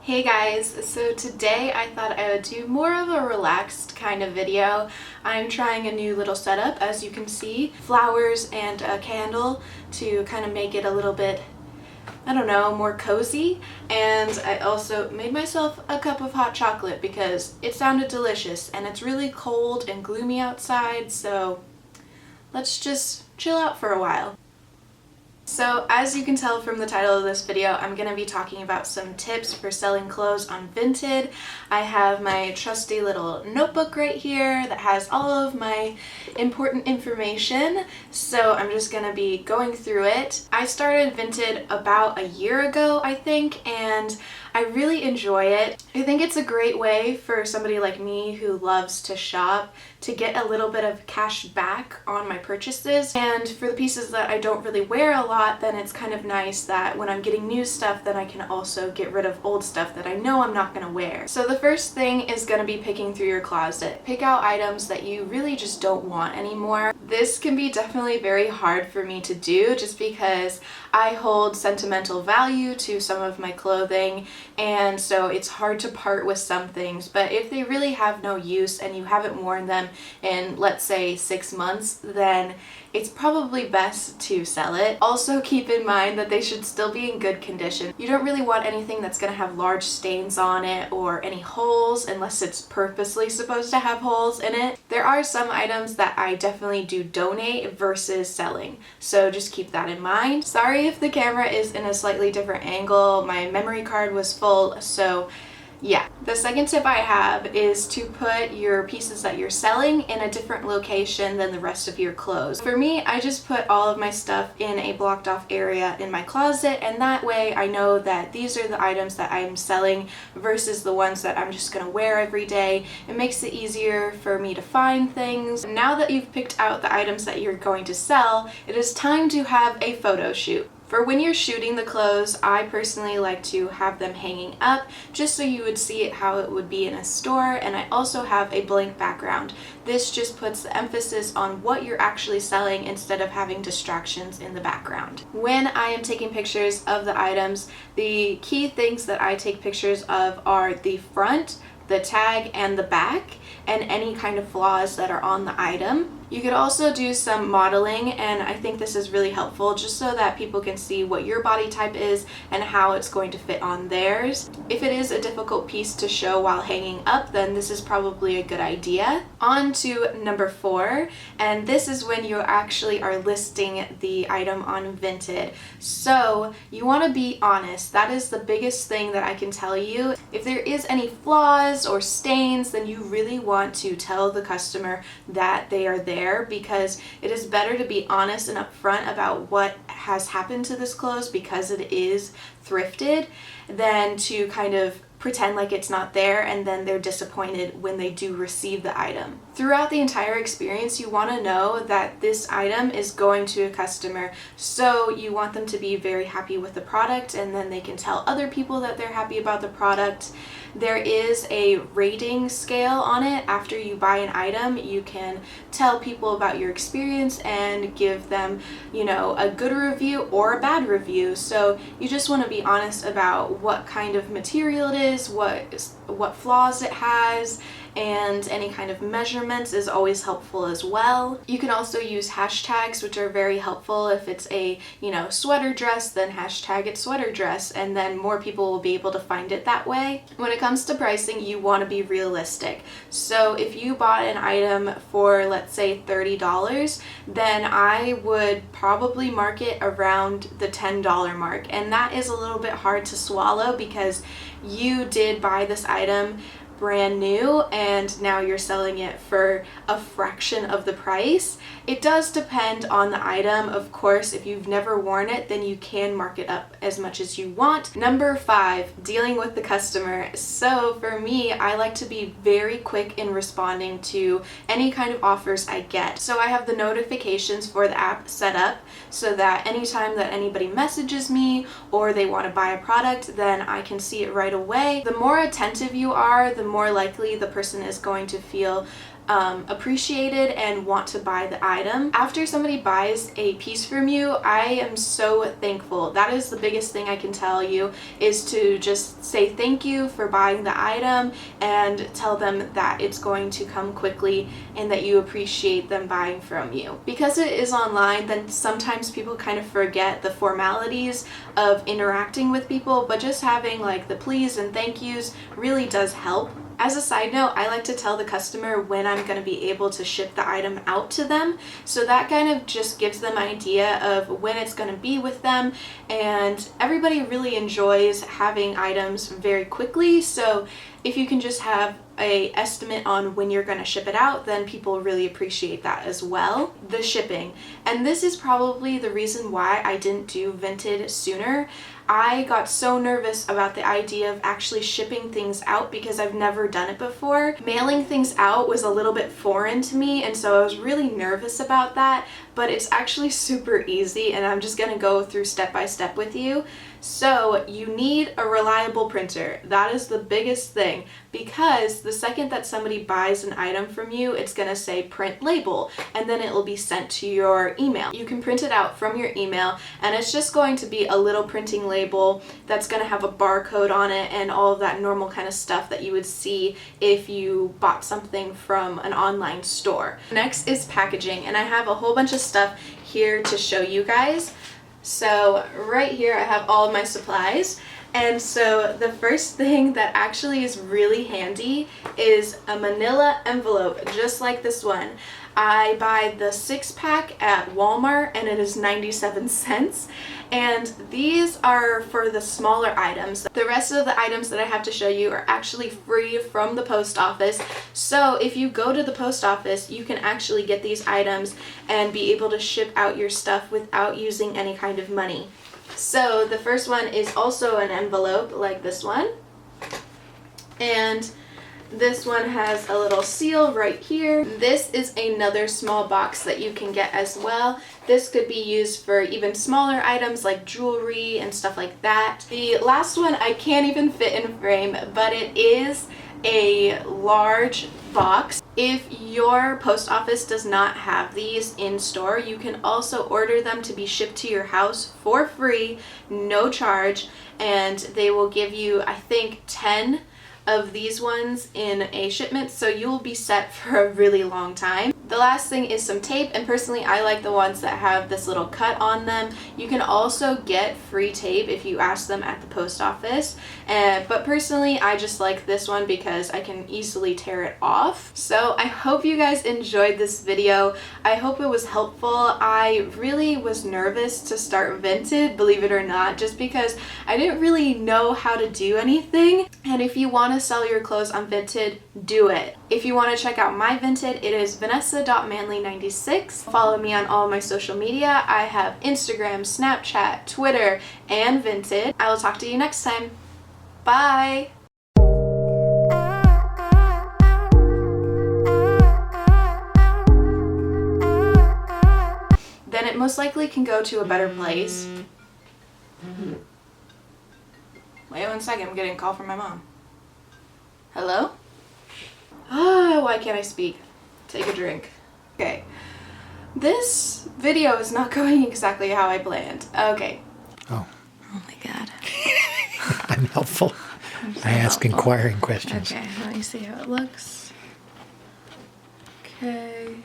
Hey guys, so today I thought I would do more of a relaxed kind of video. I'm trying a new little setup, as you can see. Flowers and a candle to kind of make it a little bit, I don't know, more cozy. And I also made myself a cup of hot chocolate because it sounded delicious and it's really cold and gloomy outside, so let's just chill out for a while. So as you can tell from the title of this video, I'm going to be talking about some tips for selling clothes on Vinted. I have my trusty little notebook right here that has all of my important information, so I'm just going to be going through it. I started Vinted about a year ago, I think, and I really enjoy it. I think it's a great way for somebody like me who loves to shop to get a little bit of cash back on my purchases. And for the pieces that I don't really wear a lot, then it's kind of nice that when I'm getting new stuff, then I can also get rid of old stuff that I know I'm not going to wear. So the first thing is going to be picking through your closet. Pick out items that you really just don't want anymore. This can be definitely very hard for me to do just because I hold sentimental value to some of my clothing, and so it's hard to part with some things. But if they really have no use and you haven't worn them in, let's say, 6 months, then it's probably best to sell it. Also keep in mind that they should still be in good condition. You don't really want anything that's going to have large stains on it or any holes unless it's purposely supposed to have holes in it. There are some items that I definitely do donate versus selling, so just keep that in mind. Sorry if the camera is in a slightly different angle. My memory card was full, so yeah. The second tip I have is to put your pieces that you're selling in a different location than the rest of your clothes. For me, I just put all of my stuff in a blocked off area in my closet, and that way I know that these are the items that I'm selling versus the ones that I'm just gonna wear every day. It makes it easier for me to find things. Now that you've picked out the items that you're going to sell, it is time to have a photo shoot. For when you're shooting the clothes, I personally like to have them hanging up just so you would see it how it would be in a store, and I also have a blank background. This just puts the emphasis on what you're actually selling instead of having distractions in the background. When I am taking pictures of the items, the key things that I take pictures of are the front, the tag, and the back, and any kind of flaws that are on the item. You could also do some modeling, and I think this is really helpful just so that people can see what your body type is and how it's going to fit on theirs. If it is a difficult piece to show while hanging up, then this is probably a good idea. On to number 4, and this is when you actually are listing the item on Vinted. So you want to be honest. That is the biggest thing that I can tell you. If there is any flaws or stains, then you really want to tell the customer that they are there, because it is better to be honest and upfront about what has happened to this clothes because it is thrifted than to kind of pretend like it's not there and then they're disappointed when they do receive the item. Throughout the entire experience, you want to know that this item is going to a customer, so you want them to be very happy with the product, and then they can tell other people that they're happy about the product. There is a rating scale on it. After you buy an item, you can tell people about your experience and give them, you know, a good review or a bad review. So you just want to be honest about what kind of material it is, what flaws it has, and any kind of measurements is always helpful as well. You can also use hashtags, which are very helpful. If it's a, you know, sweater dress, then hashtag it sweater dress, and then more people will be able to find it that way. When it comes to pricing, you want to be realistic. So if you bought an item for, let's say, $30, then I would probably mark it around the $10 mark, and that is a little bit hard to swallow because you did buy this item brand new and now you're selling it for a fraction of the price. It does depend on the item, of course. If you've never worn it, then you can mark it up as much as you want. Number 5, dealing with the customer. So for me, I like to be very quick in responding to any kind of offers I get. So I have the notifications for the app set up so that anytime that anybody messages me or they want to buy a product, then I can see it right away. The more attentive you are, the more likely the person is going to feel appreciated and want to buy the item. After somebody buys a piece from you, I am so thankful. That is the biggest thing I can tell you, is to just say thank you for buying the item and tell them that it's going to come quickly and that you appreciate them buying from you. Because it is online, then sometimes people kind of forget the formalities of interacting with people, but just having like the please and thank yous really does help. As a side note, I like to tell the customer when I'm going to be able to ship the item out to them, so that kind of just gives them an idea of when it's going to be with them, and everybody really enjoys having items very quickly, so if you can just have a estimate on when you're going to ship it out, then people really appreciate that as well. The shipping, and this is probably the reason why I didn't do Vinted sooner. I got so nervous about the idea of actually shipping things out because I've never done it before. Mailing things out was a little bit foreign to me, and so I was really nervous about that, but it's actually super easy, and I'm just going to go through step by step with you. So you need a reliable printer. That is the biggest thing, because the second that somebody buys an item from you, it's going to say print label, and then it will be sent to your email. You can print it out from your email, and it's just going to be a little printing label that's going to have a barcode on it and all of that normal kind of stuff that you would see if you bought something from an online store. Next is packaging, and I have a whole bunch of stuff here to show you guys. So right here I have all of my supplies, and so the first thing that actually is really handy is a manila envelope, just like this one. I buy the 6-pack at Walmart, and it is 97 cents. And these are for the smaller items. The rest of the items that I have to show you are actually free from the post office. So if you go to the post office, you can actually get these items and be able to ship out your stuff without using any kind of money. So the first one is also an envelope like this one. And this one has a little seal right here. This is another small box that you can get as well. This could be used for even smaller items like jewelry and stuff like that. The last one I can't even fit in a frame, but it is a large box. If your post office does not have these in store, you can also order them to be shipped to your house for free, no charge, and they will give you, I think, 10 of these ones in a shipment, so you will be set for a really long time. The last thing is some tape, and personally I like the ones that have this little cut on them. You can also get free tape if you ask them at the post office, but personally I just like this one because I can easily tear it off. So I hope you guys enjoyed this video. I hope it was helpful. I really was nervous to start Vinted, believe it or not, just because I didn't really know how to do anything. And if you want to sell your clothes on Vinted, do it. If you want to check out my Vinted, it is Vanessa.Manley96. Follow me on all my social media. I have Instagram, Snapchat, Twitter, and Vinted. I will talk to you next time. Bye! Then it most likely can go to a better place. Wait 1 second, I'm getting a call from my mom. Hello? Ah, why can't I speak? Take a drink. Okay. This video is not going exactly how I planned. Okay. Oh. Oh my god. I'm helpful. I ask inquiring questions. Okay, let me see how it looks. Okay.